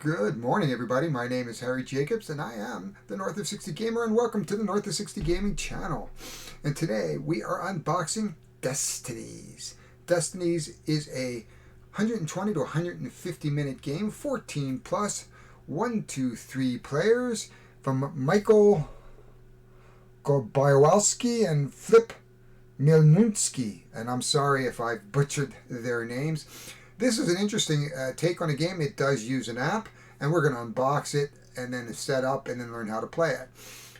Good morning, everybody. My name is Harry Jacobs, and I am the North of 60 Gamer, and welcome to the North of 60 Gaming channel. And today we are unboxing Destinies. Destinies is a 120 to 150 minute game, 14 plus, 1, 2, 3 players from Michael Gorbiowski and Flip Milnunski. And I'm sorry if I've butchered their names. This is an interesting take on a game. It does use an app, and we're going to unbox it and then set up and then learn how to play it.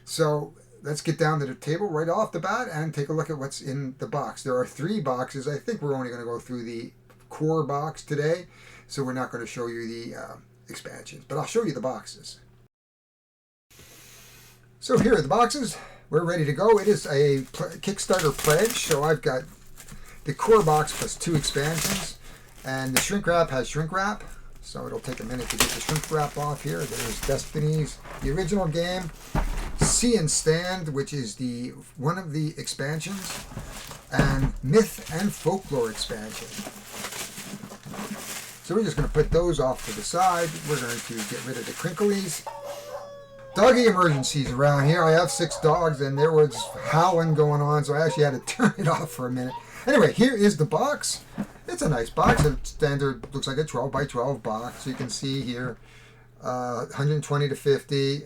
So let's get down to the table right off the bat and take a look at what's in the box. There are 3 boxes. I think we're only going to go through the core box today, so we're not going to show you the expansions, but I'll show you the boxes. So here are the boxes. We're ready to go. It is a Kickstarter pledge, so I've got the core box plus 2 expansions. And the shrink wrap has shrink wrap, so it'll take a minute to get the shrink wrap off here. There's Destinies, the original game, See and Stand, which is one of the expansions, and Myth and Folklore expansion. So we're just going to put those off to the side. We're going to get rid of the crinklies. Doggy emergencies around here. I have 6 dogs, and there was howling going on, so I actually had to turn it off for a minute. Anyway, here is the box. It's a nice box. It standard looks like a 12 by 12 box. You can see here 120 to 50,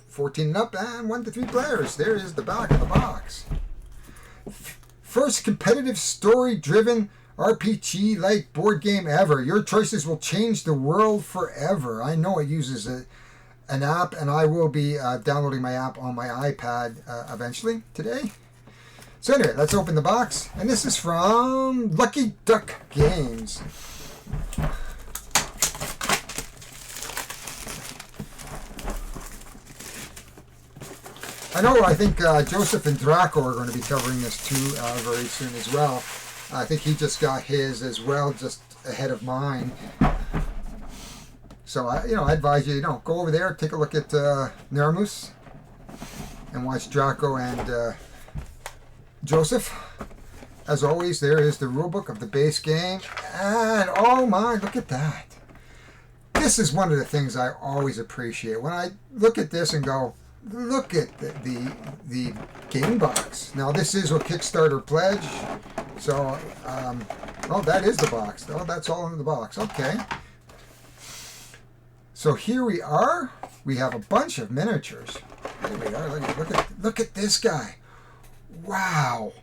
14 and up, and 1 to 3 players. There is the back of the box. First competitive story-driven RPG-like board game ever. Your choices will change the world forever. I know it uses an app, and I will be downloading my app on my iPad eventually today. So anyway, let's open the box, and this is from Lucky Duck Games. I think Joseph and Draco are going to be covering this too very soon as well. I think he just got his as well, just ahead of mine. So I advise you, go over there, take a look at Neramus, and watch Draco and Joseph. As always, there is the rulebook of the base game, and oh my, look at that. This is one of the things I always appreciate when I look at this and go, look at the game box. Now this is a Kickstarter pledge, so oh, that is the box. Oh, that's all in the box. Okay. So here we are. We have a bunch of miniatures. There we are. Look at this guy. Wow.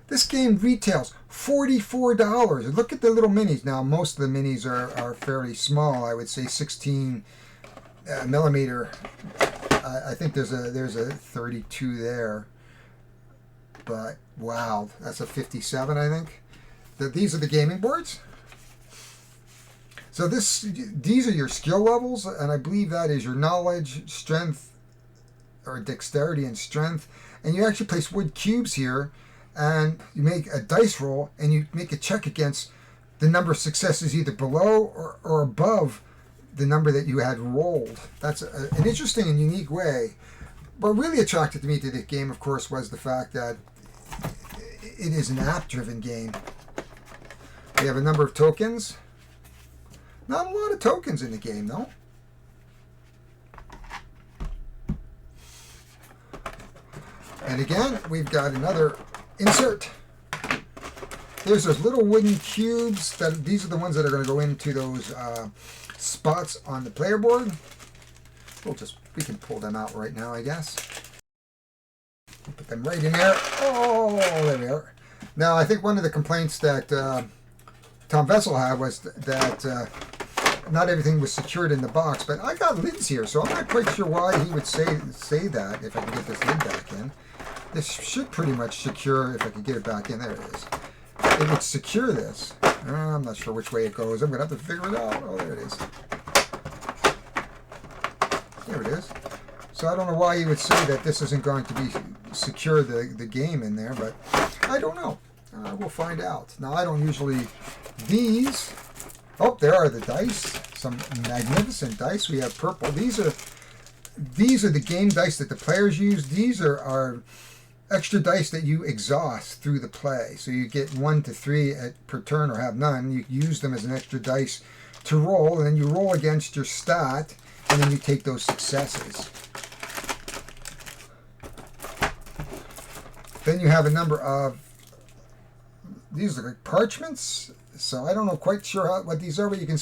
This game retails $44. Look at the little minis. Now, most of the minis are fairly small. I would say 16 millimeter. I think there's a 32 there. But, wow. That's a 57, I think. These are the gaming boards. So these are your skill levels, and I believe that is your knowledge, strength, or dexterity and strength. And you actually place wood cubes here, and you make a dice roll, and you make a check against the number of successes either below or above the number that you had rolled. That's an interesting and unique way. What really attracted me to this game, of course, was the fact that it is an app-driven game. We have a number of tokens. Not a lot of tokens in the game, though. And again, we've got another insert. There's those little wooden cubes. These are the ones that are going to go into those spots on the player board. We can pull them out right now, I guess. Put them right in there. Oh, there we are. Now, I think one of the complaints that Tom Vessel had was that not everything was secured in the box, but I got lids here, so I'm not quite sure why he would say that if I can get this lid back in. This should pretty much secure, if I could get it back in. There it is. It would secure this. I'm not sure which way it goes. I'm going to have to figure it out. Oh, there it is. There it is. So I don't know why he would say that this isn't going to be secure the game in there, but I don't know. We'll find out. Now, I don't usually... These... Oh, there are the dice. Some magnificent dice. We have purple. These are the game dice that the players use. These are extra dice that you exhaust through the play. So you get 1 to 3 per turn or have none. You use them as an extra dice to roll, and then you roll against your stat, and then you take those successes. Then you have a number of, these are like parchments, so I don't know quite sure what these are, but you can,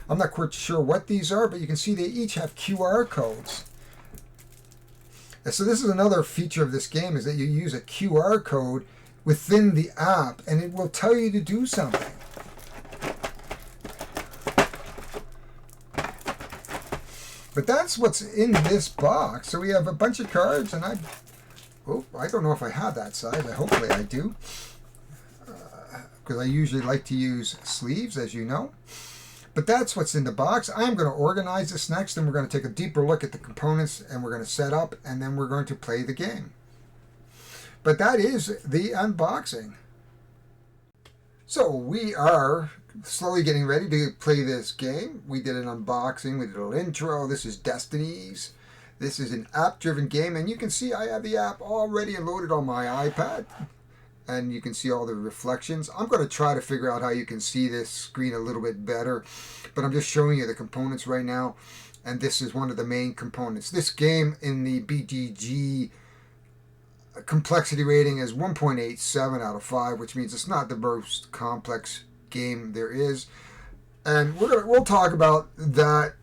I'm not quite sure what these are, but you can see they each have QR codes. And so this is another feature of this game, is that you use a QR code within the app, and it will tell you to do something. But that's what's in this box. So we have a bunch of cards, and I don't know if I have that size. Hopefully I do. Because I usually like to use sleeves, as you know. But that's what's in the box. I'm going to organize this next, and we're going to take a deeper look at the components, and we're going to set up, and then we're going to play the game. But that is the unboxing. So we are slowly getting ready to play this game. We did an unboxing, we did a little intro. This is Destinies. This is an app-driven game, and you can see I have the app already loaded on my iPad. And you can see all the reflections. I'm going to try to figure out how you can see this screen a little bit better, but I'm just showing you the components right now, and this is one of the main components. This game in the BGG complexity rating is 1.87 out of 5, which means it's not the most complex game there is. And we'll talk about that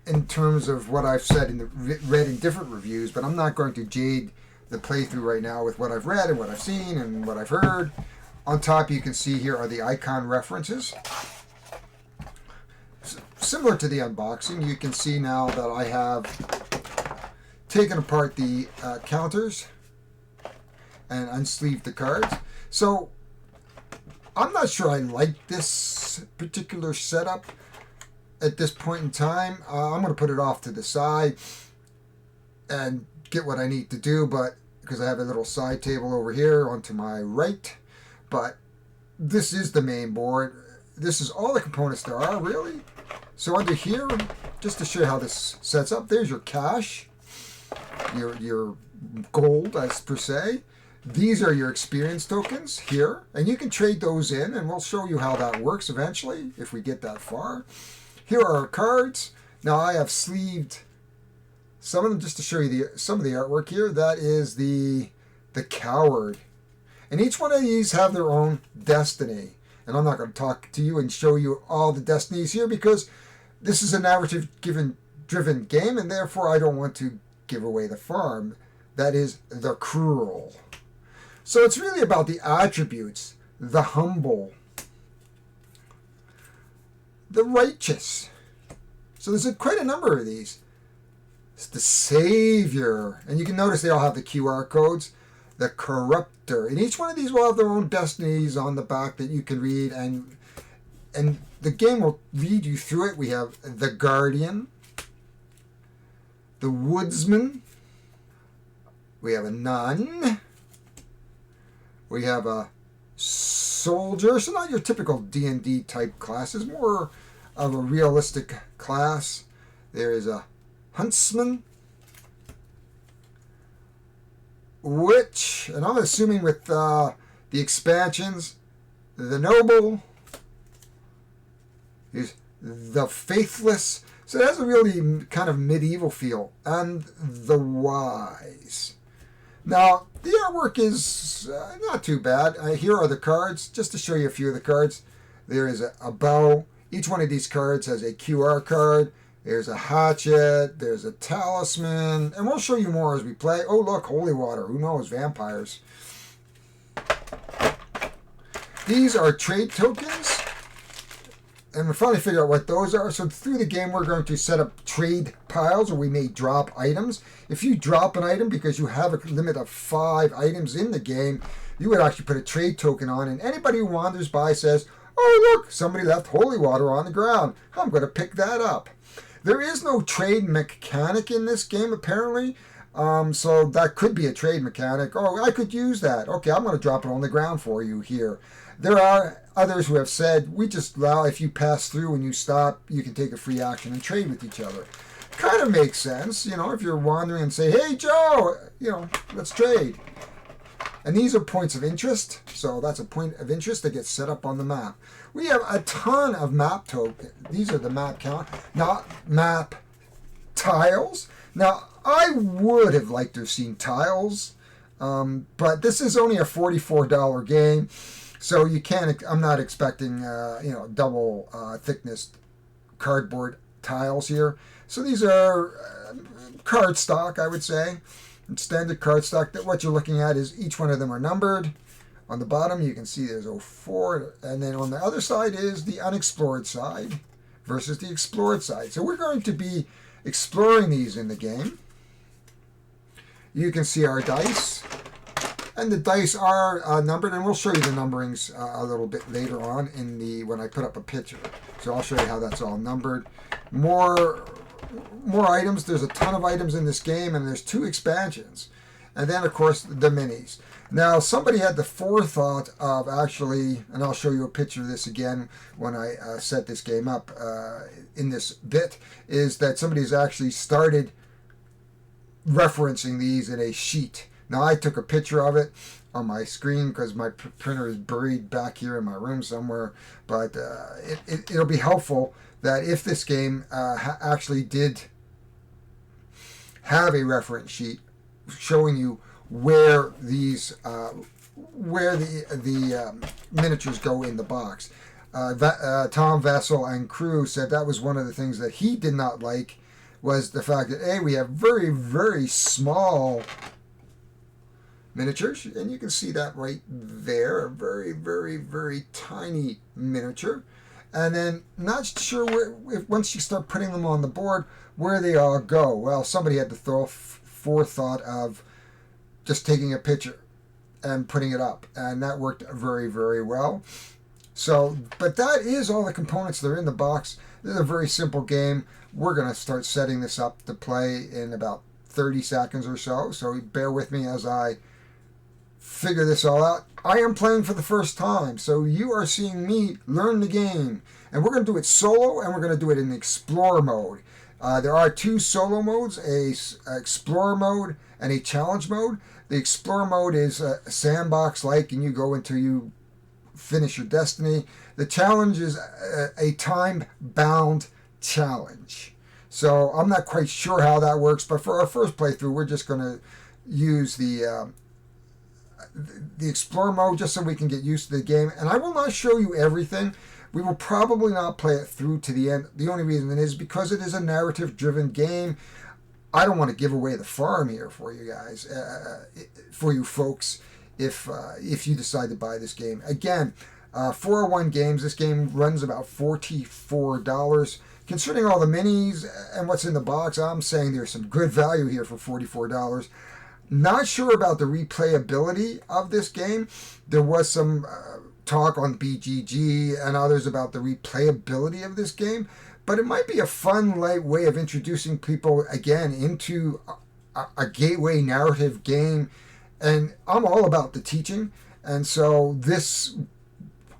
in terms of what I've said read in different reviews, but I'm not going to jade the playthrough right now with what I've read and what I've seen and what I've heard. On top, you can see here are the icon references. Similar to the unboxing, you can see now that I have taken apart the counters and unsleeved the cards. So I'm not sure I like this particular setup at this point in time. I'm going to put it off to the side and get what I need to do, but because I have a little side table over here onto my right. But this is the main board. This is all the components there are, really. So under here, just to show you how this sets up, there's your cash, your gold as per se. These are your experience tokens here, and you can trade those in, and we'll show you how that works eventually if we get that far. Here are our cards. Now I have sleeved some of them just to show you some of the artwork here. That is the coward. And each one of these have their own destiny. And I'm not going to talk to you and show you all the destinies here because this is a narrative-driven game, and therefore I don't want to give away the farm. That is the cruel. So it's really about the attributes, the humble, the righteous. So there's quite a number of these. It's the savior, and you can notice they all have the QR codes. The corrupter, and each one of these will have their own destinies on the back that you can read, and the game will lead you through it. We have the guardian, the woodsman, we have a nun, we have a soldier. So not your typical D&D type classes, more of a realistic class. There is a huntsman, witch, and I'm assuming with the expansions, the noble, is the faithless. So it has a really kind of medieval feel, and the wise. Now the artwork is not too bad. Here are the cards, just to show you a few of the cards. There is a bow. Each one of these cards has a QR card. There's a hatchet, there's a talisman, and we'll show you more as we play. Oh, look, holy water. Who knows? Vampires. These are trade tokens, and we'll finally figure out what those are. So through the game, we're going to set up trade piles, or we may drop items. If you drop an item because you have a limit of 5 items in the game, you would actually put a trade token on, and anybody who wanders by says, oh, look, somebody left holy water on the ground. I'm going to pick that up. There is no trade mechanic in this game, apparently. So that could be a trade mechanic. Oh, I could use that. Okay, I'm going to drop it on the ground for you here. There are others who have said, we just allow, if you pass through and you stop, you can take a free action and trade with each other. Kind of makes sense, if you're wandering and say, hey, Joe, let's trade. And these are points of interest. So that's a point of interest that gets set up on the map. We have a ton of map tokens. These are the map count, not map tiles. Now, I would have liked to have seen tiles, but this is only a $44 game, so you can't. I'm not expecting double thickness cardboard tiles here. So these are cardstock, I would say, standard cardstock. That what you're looking at is each one of them are numbered. On the bottom, you can see there's 04, and then on the other side is the unexplored side versus the explored side. So we're going to be exploring these in the game. You can see our dice, and the dice are numbered, and we'll show you the numberings a little bit later on when I put up a picture. So I'll show you how that's all numbered. More items. There's a ton of items in this game, and there's 2 expansions, and then of course the minis. Now, somebody had the forethought of actually, and I'll show you a picture of this again when I set this game up in this bit, is that somebody's actually started referencing these in a sheet. Now, I took a picture of it on my screen because my printer is buried back here in my room somewhere, but it'll be helpful that if this game actually did have a reference sheet showing you where these where the miniatures go in the box. Tom Vessel and crew said that was one of the things that he did not like, was the fact that we have very, very small miniatures, and you can see that right there, a very, very, very tiny miniature, and then not sure if once you start putting them on the board where they all go. Well, somebody had the forethought of just taking a picture and putting it up, and that worked very, very well. So, but that is all the components that are in the box. This is a very simple game. We're going to start setting this up to play in about 30 seconds or so, so bear with me as I figure this all out. I am playing for the first time, so you are seeing me learn the game, and we're going to do it solo, and we're going to do it in Explorer mode. There are 2 solo modes, a Explorer mode and a Challenge mode. The Explorer mode is sandbox-like, and you go until you finish your destiny. The Challenge is a time-bound challenge. So I'm not quite sure how that works, but for our first playthrough, we're just going to use the Explorer mode just so we can get used to the game. And I will not show you everything. We will probably not play it through to the end. The only reason is because it is a narrative-driven game. I don't want to give away the farm here for you guys, for you folks, if you decide to buy this game. Again, 401 Games, this game runs about $44. Considering all the minis and what's in the box, I'm saying there's some good value here for $44. Not sure about the replayability of this game. There was some talk on BGG and others about the replayability of this game, but it might be a fun, light way of introducing people again into a gateway narrative game. And I'm all about the teaching, and so this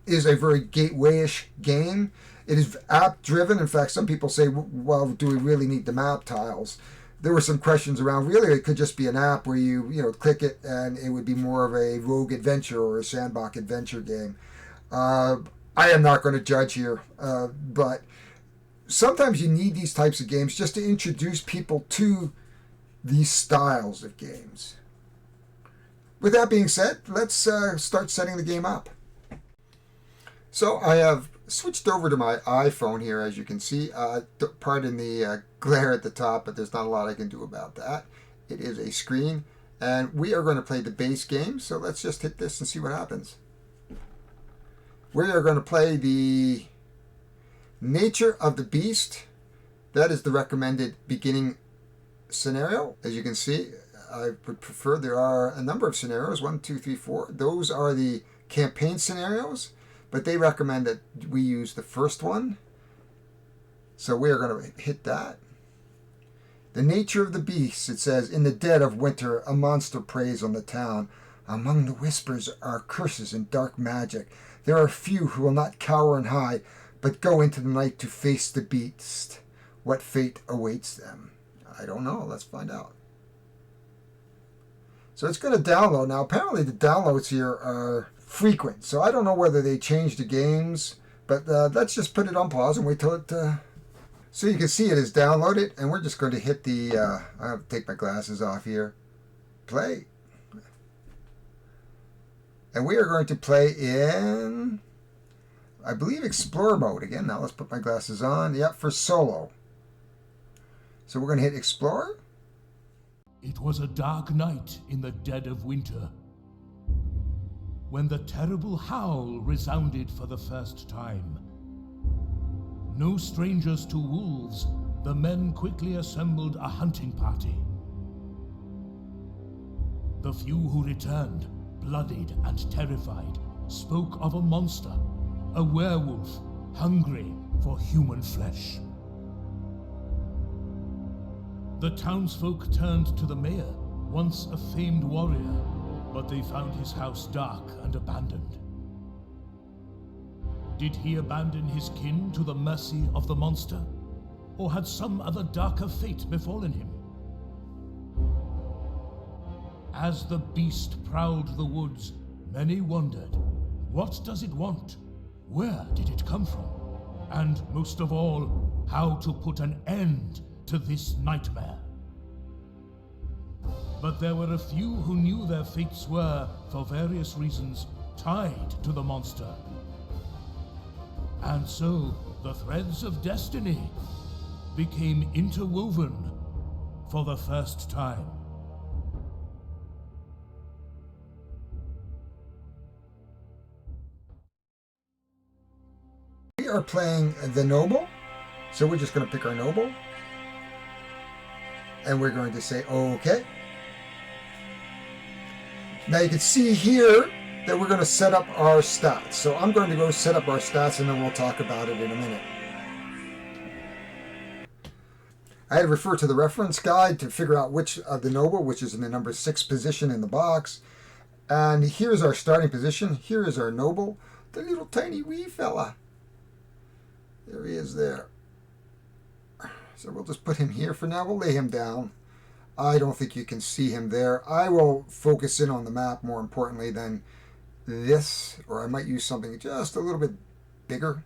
is a very gateway-ish game. It is app-driven. In fact, some people say, well, do we really need the map tiles? There were some questions around, really, it could just be an app where you click it and it would be more of a rogue adventure or a sandbox adventure game. I am not going to judge here, but sometimes you need these types of games just to introduce people to these styles of games. With that being said, let's start setting the game up. So I have switched over to my iPhone here, as you can see. Pardon the glare at the top, but there's not a lot I can do about that. It is a screen, and we are going to play the base game, so let's just hit this and see what happens. We are going to play the Nature of the Beast. That is the recommended beginning scenario. As you can see, I would prefer, there are a number of scenarios, 1, 2, 3, 4. Those are the campaign scenarios, but they recommend that we use the first one. So we are going to hit that. The Nature of the Beast, it says, in the dead of winter, a monster preys on the town. Among the whispers are curses and dark magic. There are few who will not cower and hide, but go into the night to face the beast. What fate awaits them? I don't know. Let's find out. So it's going to download. Now, apparently the downloads here are frequent. So I don't know whether they changed the games, but let's just put it on pause and wait till it... So you can see it is downloaded, and we're just going to hit the... I have to take my glasses off here. Play. And we are going to play in, I believe, Explorer mode. Again, now let's put my glasses on. Yep, for solo. So we're going to hit Explorer. It was a dark night in the dead of winter, when the terrible howl resounded for the first time. No strangers to wolves, the men quickly assembled a hunting party. The few who returned, bloodied and terrified, spoke of a monster, a werewolf, hungry for human flesh. The townsfolk turned to the mayor, once a famed warrior, but they found his house dark and abandoned. Did he abandon his kin to the mercy of the monster, or had some other darker fate befallen him? As the beast prowled the woods, many wondered, what does it want? Where did it come from? And most of all, how to put an end to this nightmare. But there were a few who knew their fates were, for various reasons, tied to the monster. And so, the threads of destiny became interwoven for the first time. We are playing the Noble, so we're just going to pick our Noble. And we're going to say, okay. Now you can see here that we're going to set up our stats. So I'm going to go set up our stats and then we'll talk about it in a minute. I had to refer to the reference guide to figure out which of the Noble, which is in the number 6 position in the box. And here's our starting position. Here is our Noble, the little tiny wee fella. There he is there. So we'll just put him here for now. We'll lay him down. I don't think you can see him there. I will focus in on the map more importantly than this, or I might use something just a little bit bigger.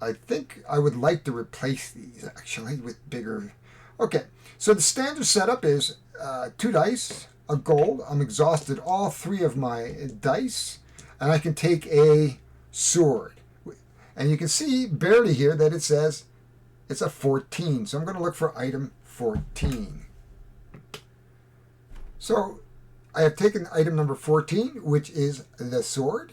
I think I would like to replace these actually with bigger. Okay, so the standard setup is 2 dice, a gold. I'm exhausted all 3 of my dice, and I can take a sword. And you can see barely here that it says it's a 14. So I'm going to look for item 14. So I have taken item number 14, which is the sword.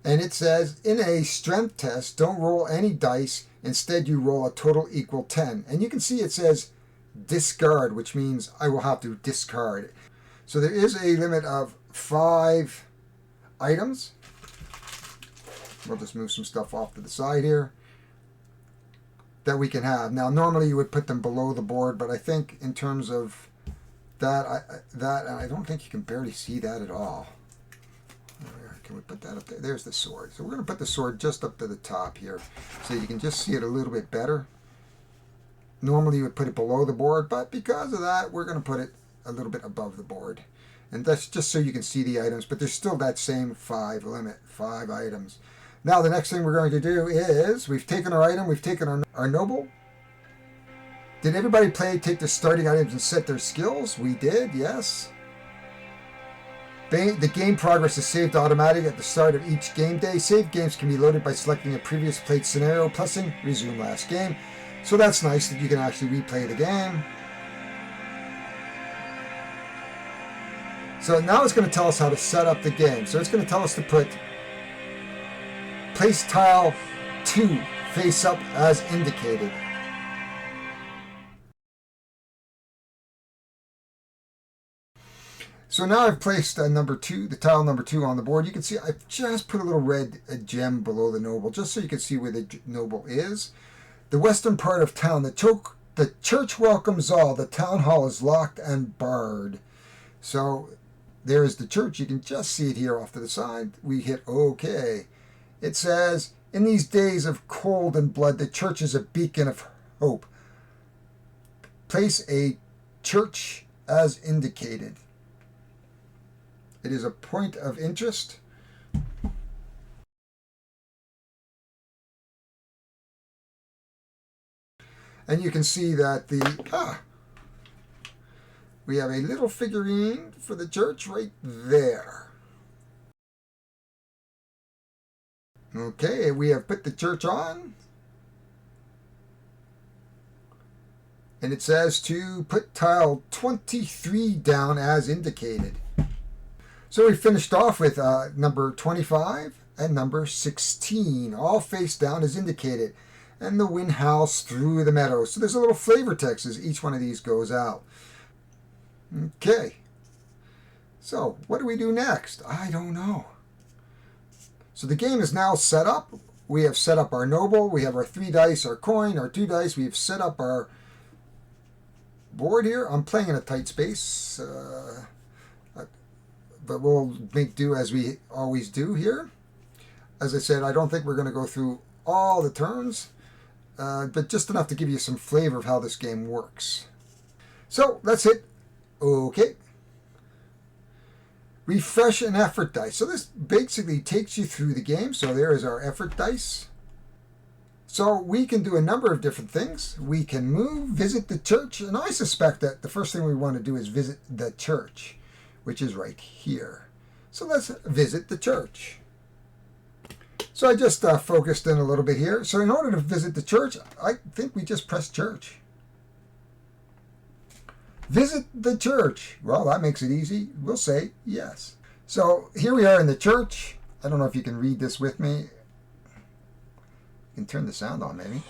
And it says, in a strength test, don't roll any dice. Instead, you roll a total equal 10. And you can see it says discard, which means I will have to discard it. So there is a limit of 5 items. We'll just move some stuff off to the side here that we can have. Now, normally you would put them below the board, but I think in terms of that, I don't think you can barely see that at all. Can we put that up there? There's the sword. So we're going to put the sword just up to the top here so you can just see it a little bit better. Normally you would put it below the board, but because of that, we're going to put it a little bit above the board. And that's just so you can see the items, but there's still that same 5 limit, 5 items. Now the next thing we're going to do is, we've taken our item, we've taken our Noble. Did everybody take the starting items and set their skills? We did, yes. The game progress is saved automatically at the start of each game day. Save games can be loaded by selecting a previous played scenario, pressing resume last game. So that's nice that you can actually replay the game. So now it's going to tell us how to set up the game. So it's going to tell us to put place tile 2 face up as indicated. So now I've placed number 2, the tile number 2 on the board. You can see I've just put a little red gem below the Noble, just so you can see where the Noble is. The western part of town, the church welcomes all. The town hall is locked and barred. So there is the church. You can just see it here off to the side. We hit OK. It says, in these days of cold and blood, the church is a beacon of hope. Place a church as indicated. It is a point of interest. And you can see that we have a little figurine for the church right there. Okay, we have put the church on. And it says to put tile 23 down as indicated. So we finished off with number 25 and number 16, all face down as indicated. And the wind howls through the meadow. So there's a little flavor text as each one of these goes out. Okay. So what do we do next? I don't know. So the game is now set up. We have set up our noble. We have our 3 dice, our coin, our 2 dice. We have set up our board here. I'm playing in a tight space. But we'll make do as we always do here. As I said, I don't think we're going to go through all the turns. But just enough to give you some flavor of how this game works. So that's it. Okay. Refresh an effort dice. So this basically takes you through the game. So there is our effort dice. So we can do a number of different things. We can move, visit the church, and I suspect that the first thing we want to do is visit the church, which is right here. So let's visit the church. So I just focused in a little bit here. So in order to visit the church, I think we just press church. Visit the church. Well, that makes it easy. We'll say yes. So here we are in the church. I don't know if you can read this with me. You can turn the sound on maybe.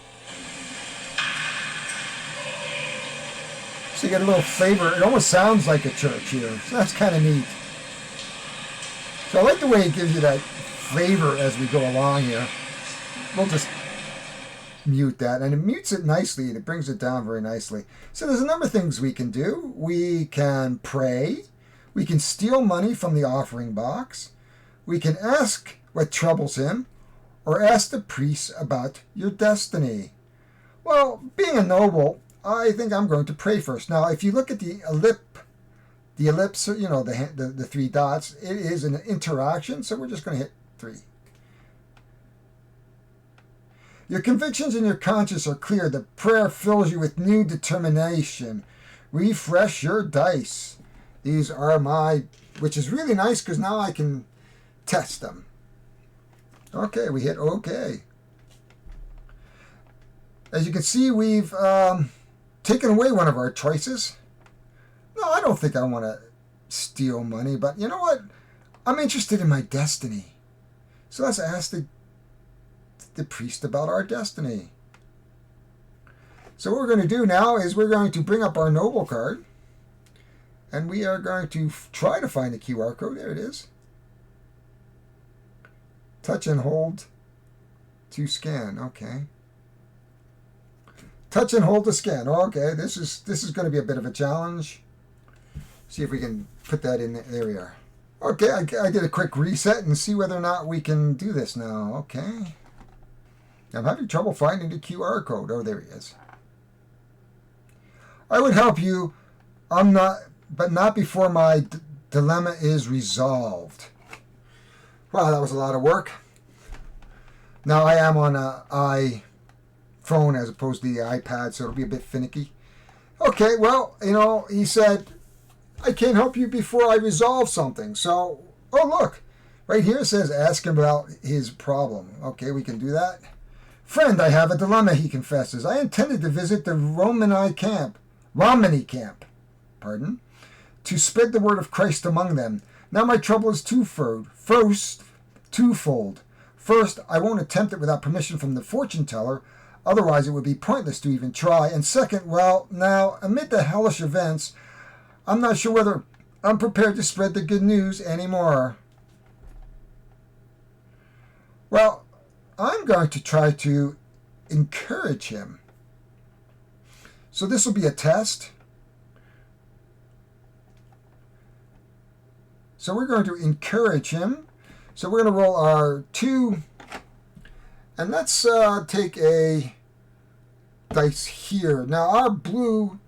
So you get a little flavor. It almost sounds like a church here. So that's kind of neat. So I like the way it gives you that flavor as we go along here. We'll just mute that, and it mutes it nicely, and it brings it down very nicely. So there's a number of things we can do. We can pray. We can steal money from the offering box. We can ask what troubles him, or ask the priest about your destiny. Well, being a noble, I think I'm going to pray first. Now, if you look at the ellipse, you know, the 3 dots, it is an interaction, so we're just going to hit 3. Your convictions and your conscience are clear. The prayer fills you with new determination. Refresh your dice. These are which is really nice because now I can test them. Okay, we hit OK. As you can see, we've taken away one of our choices. No, I don't think I want to steal money, but you know what? I'm interested in my destiny. So let's ask the priest about our destiny. So what we're going to do now is we're going to bring up our noble card, and we are going to try to find the QR code. There it is. Touch and hold to scan. Okay. Touch and hold to scan. Okay, this is going to be a bit of a challenge. See if we can put that in. There we are. Okay, I did a quick reset and see whether or not we can do this now. Okay. I'm having trouble finding the QR code. Oh, there he is. I would help you. But not before my dilemma is resolved. Wow, that was a lot of work. Now I am on an iPhone as opposed to the iPad, so it'll be a bit finicky. Okay, well, you know, he said, I can't help you before I resolve something. So, oh, look. Right here it says, ask him about his problem. Okay, we can do that. Friend, I have a dilemma, he confesses. I intended to visit the Romani camp, to spread the word of Christ among them. Now my trouble is twofold. First, I won't attempt it without permission from the fortune teller, otherwise it would be pointless to even try. And second, well, now, amid the hellish events, I'm not sure whether I'm prepared to spread the good news anymore. Well, I'm going to try to encourage him. So this will be a test. So we're going to encourage him. So we're going to roll our 2. And let's take a dice here. Now our blue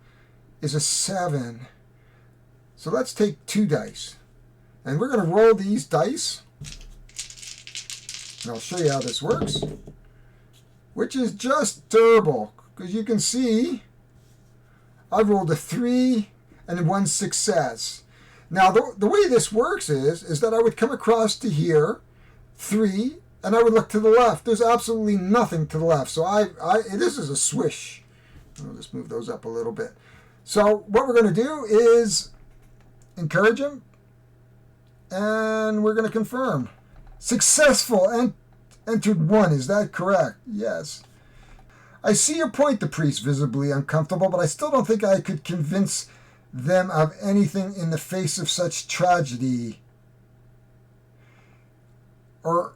is a 7. So let's take 2 dice. And we're going to roll these dice. And I'll show you how this works. Which is just terrible. Because you can see I rolled a 3 and 1 success. Now, the way this works is that I would come across to here, 3, and I would look to the left. There's absolutely nothing to the left. So this is a swish. I'll just move those up a little bit. So what we're going to do is encourage him, and we're going to confirm. Successful and entered 1. Is that correct? Yes. I see your point, the priest, visibly uncomfortable, but I still don't think I could convince them of anything in the face of such tragedy. Or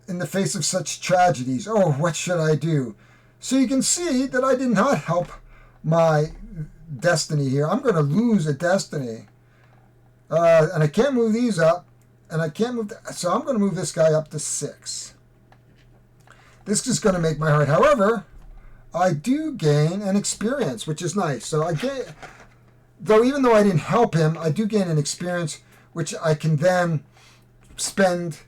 in the face of such tragedies. Oh, what should I do? So you can see that I did not help my destiny here. I'm going to lose a destiny. And I can't move these up. And I can't move... So I'm going to move this guy up to 6. This is going to make my heart. However, I do gain an experience, which is nice. So I gain... Though even though I didn't help him, I do gain an experience, which I can then spend...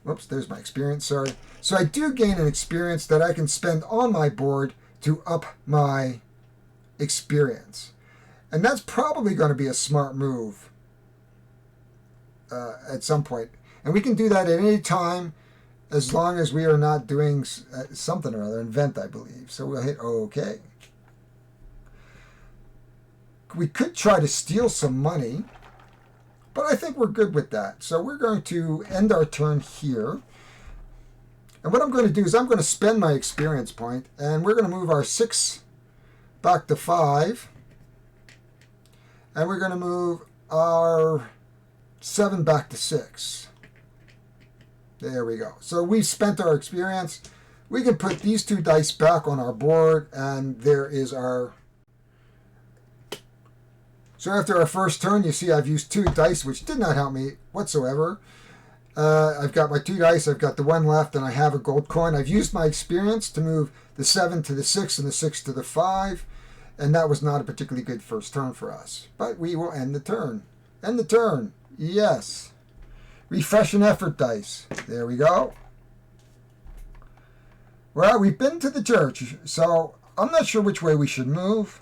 Whoops, there's my experience, sorry. So I do gain an experience that I can spend on my board to up my experience. And that's probably going to be a smart move at some point. And we can do that at any time as long as we are not doing something or other, invent, I believe. So we'll hit OK. We could try to steal some money, but I think we're good with that. So we're going to end our turn here. And what I'm going to do is I'm going to spend my experience point, and we're going to move our 6 back to 5. And we're going to move our 7 back to 6. There we go. So we've spent our experience. We can put these 2 dice back on our board, and there is our... So after our first turn, you see I've used 2 dice, which did not help me whatsoever. I've got my 2 dice, I've got the 1 left, and I have a gold coin. I've used my experience to move the 7 to the 6 and the 6 to the 5, and that was not a particularly good first turn for us. But we will end the turn. End the turn. Yes. Refresh and effort dice. There we go. Well, we've been to the church, so I'm not sure which way we should move.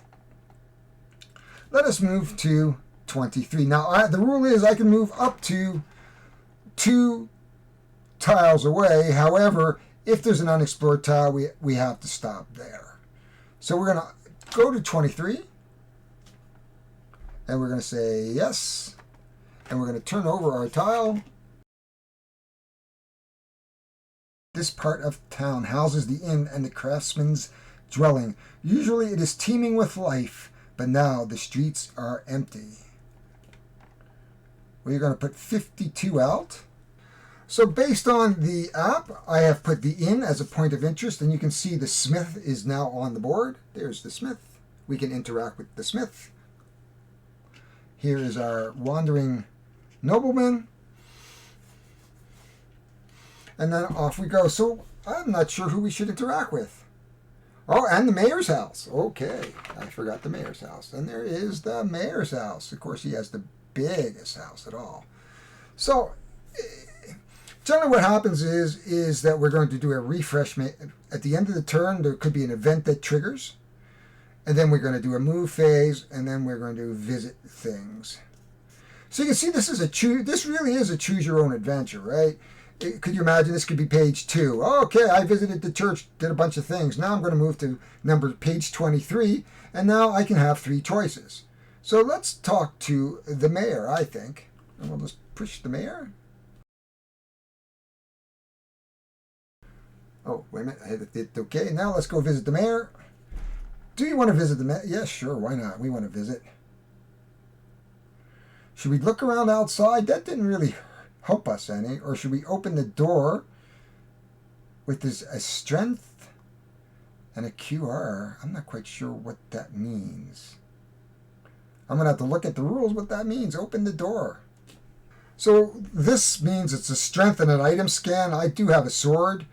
Let us move to 23. Now, the rule is I can move up to 2 tiles away. However, if there's an unexplored tile, we have to stop there. So we're going to go to 23. And we're going to say yes. And we're going to turn over our tile. This part of town houses the inn and the craftsman's dwelling. Usually it is teeming with life, but now the streets are empty. We're going to put 52 out. So based on the app, I have put the inn as a point of interest, and you can see the smith is now on the board. There's the smith. We can interact with the smith. Here is our wandering nobleman. And then off we go. So I'm not sure who we should interact with. Oh, and the mayor's house. Okay, I forgot the mayor's house. And there is the mayor's house. Of course, he has the biggest house at all. So generally what happens is that we're going to do a refresh. At the end of the turn, there could be an event that triggers. And then we're going to do a move phase, and then we're going to visit things. So you can see this really is a choose your own adventure, right? Could you imagine this could be page 2? Okay, I visited the church, did a bunch of things. Now I'm going to move to page 23, and now I can have 3 choices. So let's talk to the mayor, I think. And we'll just push the mayor. Oh, wait a minute. I hit it. Okay, now let's go visit the mayor. Do you want to visit the mayor? Yes, sure, why not? We want to visit. Should we look around outside? That didn't really help us any. Or should we open the door with a strength and a QR? I'm not quite sure what that means. I'm going to have to look at the rules what that means. Open the door. So this means it's a strength and an item scan. I do have a sword.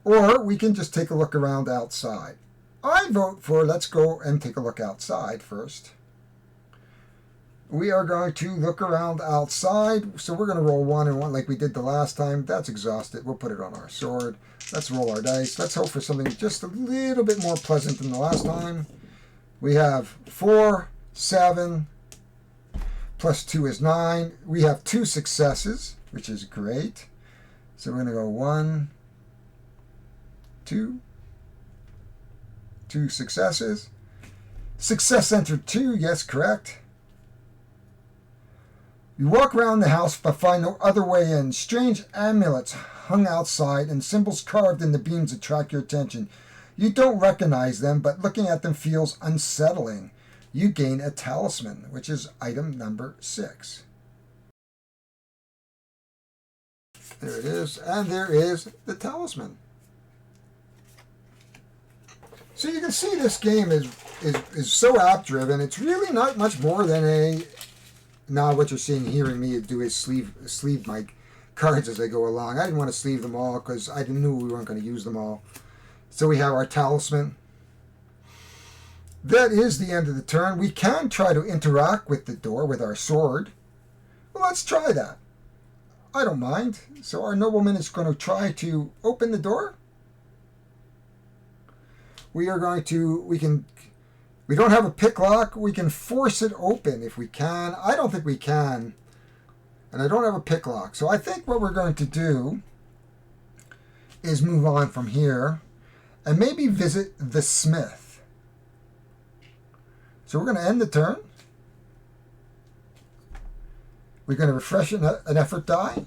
Or we can just take a look around outside. I vote for let's go and take a look outside first. we are going to look around outside. So we're going to roll 1 and 1 like we did the last time. That's exhausted. We'll put it on our sword. Let's roll our dice. Let's hope for something just a little bit more pleasant than the last time. We have 4, 7, plus 2 is 9. We have 2 successes, which is great. So we're going to go 1, 2, 2 successes. Success entered 2, yes, correct. You walk around the house but find no other way in. Strange amulets hung outside and symbols carved in the beams attract your attention. You don't recognize them, but looking at them feels unsettling. You gain a talisman, which is item number 6. There it is, and there is the talisman. So you can see this game is so app-driven. It's really not much more than a... Now what you're seeing, hearing me do is sleeve my cards as I go along. I didn't want to sleeve them all because I knew we weren't going to use them all. So we have our talisman. That is the end of the turn. We can try to interact with the door with our sword. Well, let's try that. I don't mind. So our nobleman is going to try to open the door. We are going to, we don't have a pick lock. We can force it open if we can. I don't think we can. And I don't have a pick lock. So I think what we're going to do is move on from here and maybe visit the smith. So we're going to end the turn. We're going to refresh an effort die.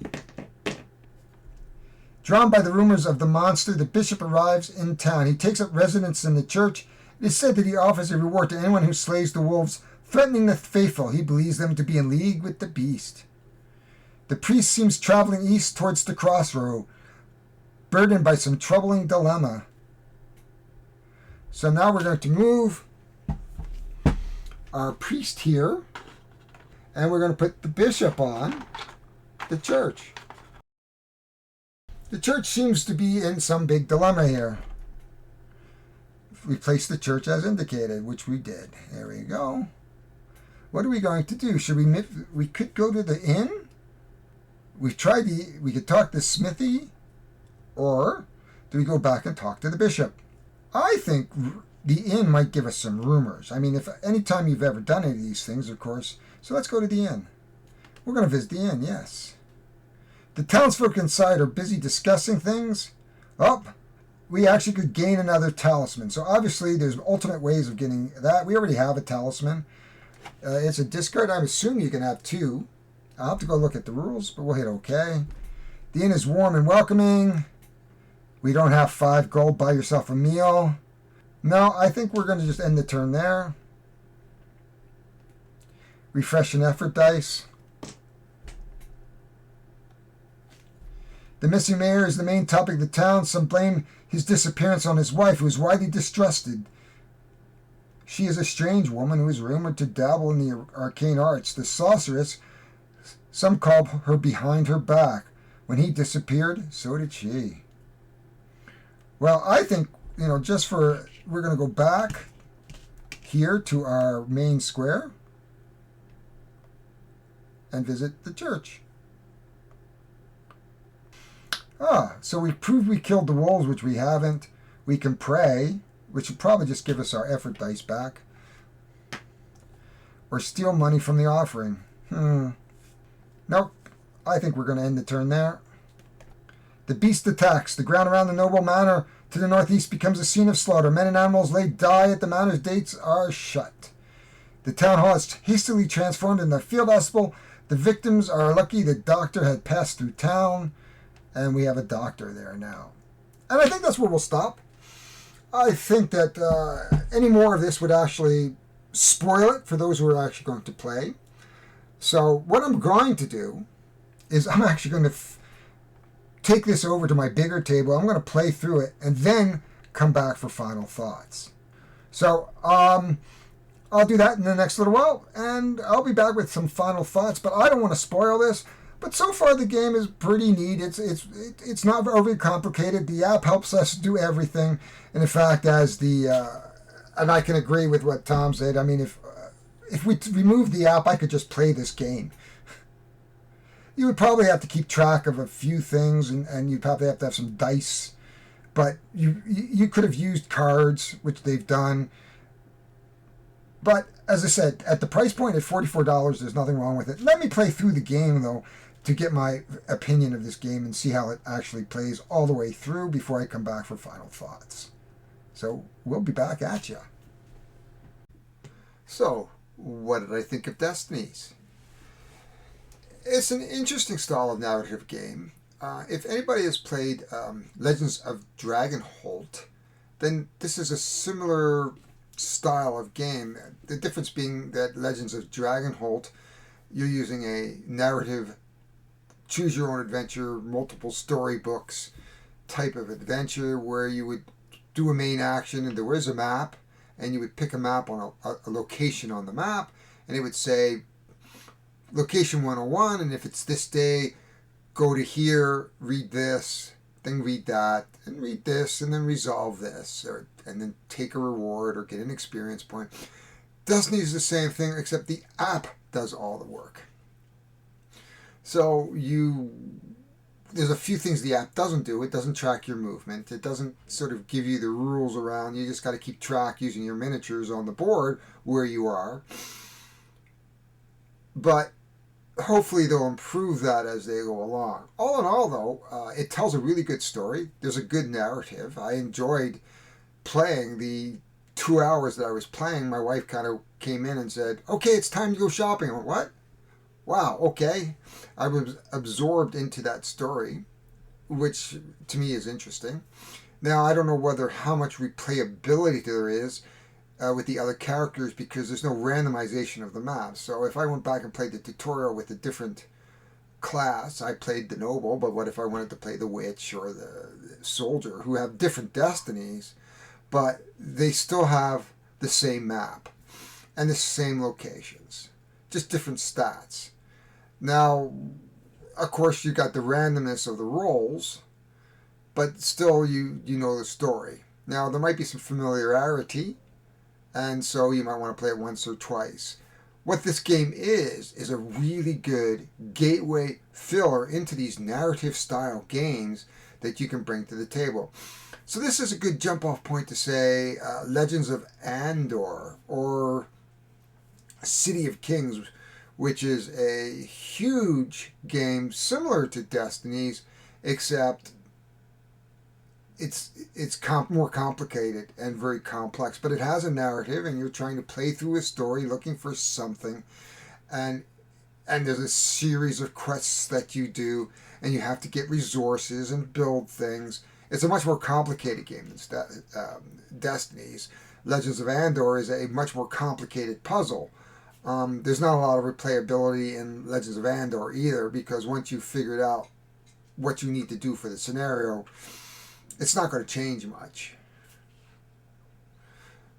Drawn by the rumors of the monster, the bishop arrives in town. He takes up residence in the church. It is said that he offers a reward to anyone who slays the wolves, threatening the faithful. He believes them to be in league with the beast. The priest seems traveling east towards the crossroad, burdened by some troubling dilemma. So now we're going to move our priest here, and we're going to put the bishop on the church. The church seems to be in some big dilemma here. We place the church as indicated, which we did. There we go. What are we going to do? Should we could go to the inn. We could talk to Smithy, or do we go back and talk to the bishop? I think the inn might give us some rumors. I mean, if anytime you've ever done any of these things, of course. So let's go to the inn. We're going to visit the inn, yes. The townsfolk inside are busy discussing things. Oh, we actually could gain another talisman. So obviously there's alternate ways of getting that. We already have a talisman. It's a discard. I'm assuming you can have 2. I'll have to go look at the rules, but we'll hit OK. The inn is warm and welcoming. We don't have 5 gold. Buy yourself a meal. No, I think we're going to just end the turn there. Refresh an effort dice. The missing mayor is the main topic of the town. Some blame his disappearance on his wife, who is widely distrusted. She is a strange woman who is rumored to dabble in the arcane arts. The sorceress, some call her behind her back. When he disappeared, so did she. Well, I think, we're going to go back here to our main square and visit the church. So we proved we killed the wolves, which we haven't. We can pray, which would probably just give us our effort dice back. Or steal money from the offering. Nope. I think we're going to end the turn there. The beast attacks. The ground around the noble manor to the northeast becomes a scene of slaughter. Men and animals lay die at the manor's gates are shut. The town hall is hastily transformed into a field hospital. The victims are lucky the doctor had passed through town. And we have a doctor there now. And I think that's where we'll stop. I think that any more of this would actually spoil it for those who are actually going to play. So what I'm going to do is I'm actually going to take this over to my bigger table. I'm going to play through it and then come back for final thoughts. So I'll do that in the next little while. And I'll be back with some final thoughts. But I don't want to spoil this. But so far the game is pretty neat. It's not overly complicated. The app helps us do everything. And in fact, and I can agree with what Tom said. I mean, if we removed the app, I could just play this game. You would probably have to keep track of a few things, and you'd probably have to have some dice. But you could have used cards, which they've done. But as I said, at the price point at $44, there's nothing wrong with it. Let me play through the game, though, to get my opinion of this game and see how it actually plays all the way through before I come back for final thoughts. So we'll be back at you. So, what did I think of Destinies? It's an interesting style of narrative game. If anybody has played Legends of Dragonholt, then this is a similar style of game. The difference being that Legends of Dragonholt, you're using a narrative, choose your own adventure, multiple storybooks type of adventure where you would do a main action and there was a map, and you would pick a map on a location on the map, and it would say location 101, and if it's this day, go to here, read this, then read that, and read this, and then resolve this, and then take a reward or get an experience point. Destiny is the same thing, except the app does all the work. So there's a few things the app doesn't do. It doesn't track your movement. It doesn't sort of give you the rules around. You just got to keep track using your miniatures on the board where you are. But hopefully they'll improve that as they go along. All in all, though, it tells a really good story. There's a good narrative. I enjoyed playing the 2 hours that I was playing. My wife kind of came in and said, "Okay, it's time to go shopping." I went, "What? Wow, okay." I was absorbed into that story, which to me is interesting. Now, I don't know how much replayability there is with the other characters because there's no randomization of the maps. So if I went back and played the tutorial with a different class, I played the noble, but what if I wanted to play the witch or the soldier, who have different destinies, but they still have the same map and the same locations, just different stats. Now, of course, you got the randomness of the rolls, but still you know the story. Now, there might be some familiarity, and so you might want to play it once or twice. What this game is a really good gateway filler into these narrative style games that you can bring to the table. So this is a good jump off point to say Legends of Andor or City of Kings, which is a huge game similar to Destinies, except it's more complicated and very complex. But it has a narrative, and you're trying to play through a story looking for something, and there's a series of quests that you do, and you have to get resources and build things. It's a much more complicated game than Destinies. Legends of Andor is a much more complicated puzzle. There's not a lot of replayability in Legends of Andor either, because once you've figured out what you need to do for the scenario, it's not going to change much.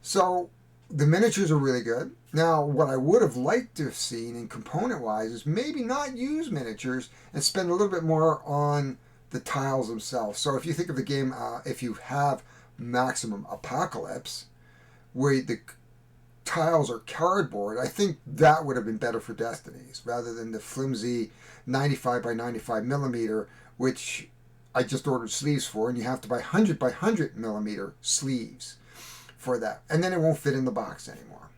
So the miniatures are really good. Now, what I would have liked to have seen in component-wise is maybe not use miniatures and spend a little bit more on the tiles themselves. So if you think of the game, if you have Maximum Apocalypse, where the tiles are cardboard, I think that would have been better for Destinies rather than the flimsy 95 by 95 millimeter, which I just ordered sleeves for, and you have to buy 100 by 100 millimeter sleeves for that, and then it won't fit in the box anymore.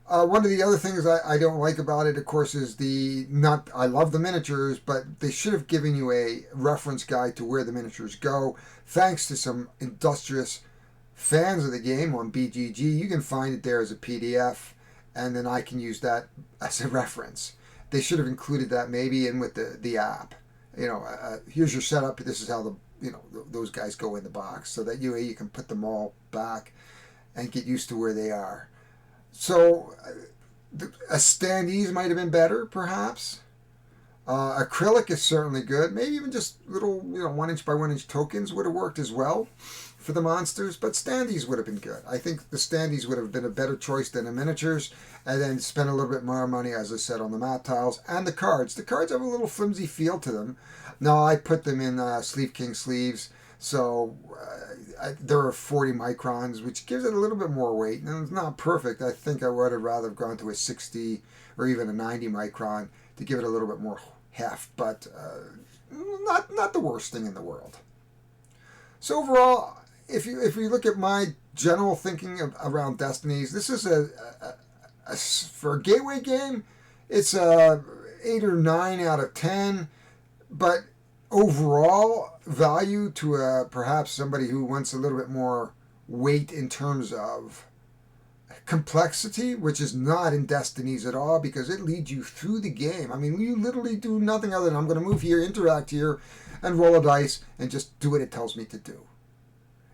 One of the other things I don't like about it, of course, is I love the miniatures, but they should have given you a reference guide to where the miniatures go. Thanks to some industrious fans of the game on BGG, you can find it there as a PDF, and then I can use that as a reference. They should have included that maybe in with the app. Here's your setup. This is how those guys go in the box, so that you can put them all back and get used to where they are. So a standees might have been better, perhaps. Acrylic is certainly good. Maybe even just little 1 inch by 1 inch tokens would have worked as well for the monsters, but standees would have been good. I think the standees would have been a better choice than the miniatures, and then spend a little bit more money, as I said, on the map tiles and the cards. The cards have a little flimsy feel to them. Now, I put them in Sleeve King sleeves. So there are 40 microns, which gives it a little bit more weight. And it's not perfect. I think I would have rather gone to a 60 or even a 90 micron to give it a little bit more heft, but not the worst thing in the world. So overall, if you look at my general thinking around Destinies, this is for a gateway game, it's a 8 or 9 out of 10, but overall value to perhaps somebody who wants a little bit more weight in terms of complexity, which is not in Destinies at all, because it leads you through the game. I mean, you literally do nothing other than I'm going to move here, interact here, and roll a dice, and just do what it tells me to do.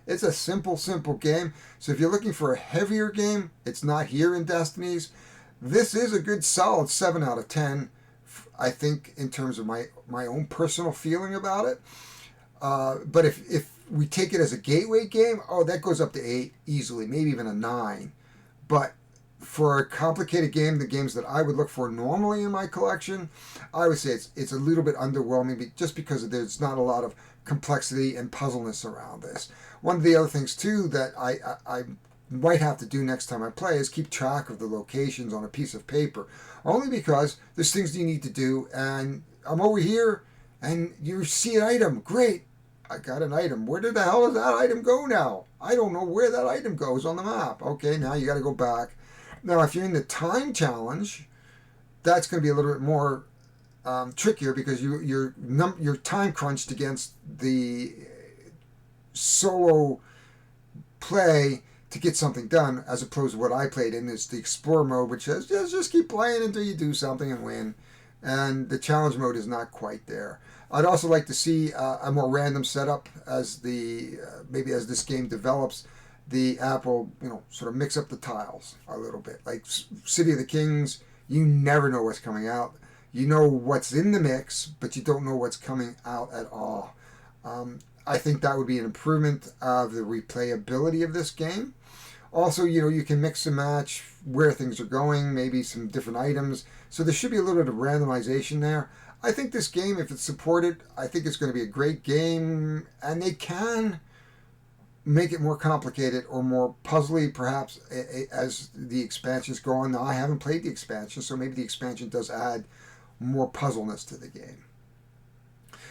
It's a simple game. So if you're looking for a heavier game, it's not here in Destinies. This is a good solid 7 out of 10, I think, in terms of my own personal feeling about it. But if we take it as a gateway game, that goes up to 8 easily, maybe even a 9. But for a complicated game, the games that I would look for normally in my collection, I would say it's a little bit underwhelming just because there's not a lot of complexity and puzzleness around this. One of the other things too that I might have to do next time I play is keep track of the locations on a piece of paper, only because there's things you need to do, and I'm over here and you see an item, great, I got an item, where the hell does that item go now? I don't know where that item goes on the map. Okay, now you got to go back. Now if you're in the time challenge, that's going to be a little bit more trickier, because you're time crunched against the solo play to get something done, as opposed to what I played in is the Explorer mode, which says just keep playing until you do something and win. And the challenge mode is not quite there. I'd also like to see a more random setup as maybe as this game develops. The app will sort of mix up the tiles a little bit. Like City of the Kings, you never know what's coming out. You know what's in the mix, but you don't know what's coming out at all. I think that would be an improvement of the replayability of this game. Also, you can mix and match where things are going, maybe some different items. So there should be a little bit of randomization there. I think this game, if it's supported, I think it's going to be a great game, and they can make it more complicated or more puzzly, perhaps, as the expansions go on. Now, I haven't played the expansion, so maybe the expansion does add more puzzleness to the game.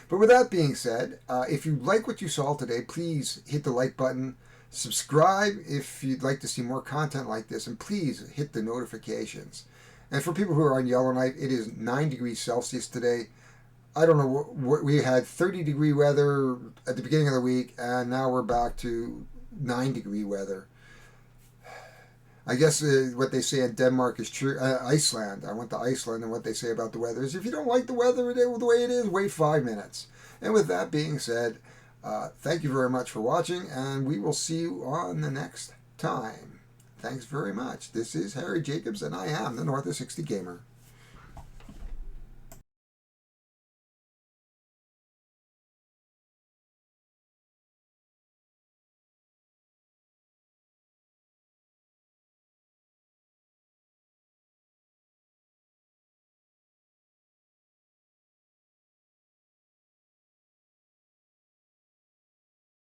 But with that being said, if you like what you saw today, please hit the like button, subscribe if you'd like to see more content like this, and please hit the notifications. And for people who are on Yellowknife, it is 9 degrees Celsius today. I don't know what we had 30-degree weather at the beginning of the week, and now we're back to 9-degree weather. I guess what they say in Denmark is true. Iceland. I went to Iceland, and what they say about the weather is if you don't like the weather the way it is, wait 5 minutes. And with that being said, thank you very much for watching, and we will see you on the next time. Thanks very much. This is Harry Jacobs, and I am the North of 60 Gamer.